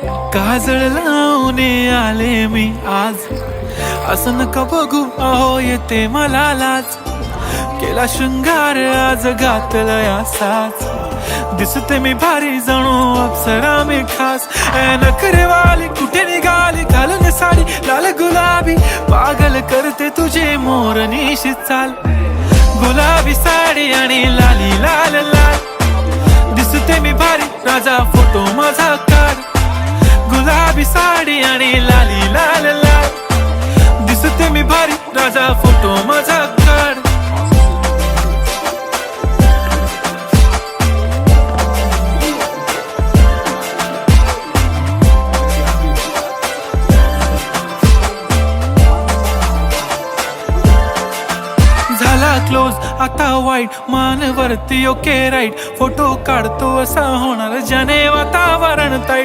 काजळ लावून आले मी आज, असं नका बघू अहो येते मला लाज. केला शृंगार आज घातला साज, दिसते मी भारी जणू अप्सरा मी खास. नखरेवाली कुठे निघाली घालून साडी लाल गुलाबी, पागल करते तुझे मोरनीशी चाल. गुलाबी साडी आणि लाली लाल लाल, दिसते मी भारी राजा फोटो माझा काढ. गुलाबी साडी आणि लाली लाल लाल, दिसते मी भारी राजा फोटो माझा काढ. झाला क्लोज आता वाईट, मान वरती ओके राईट. फोटो काढतो असा होणार ज्याने वातावरण ताईट.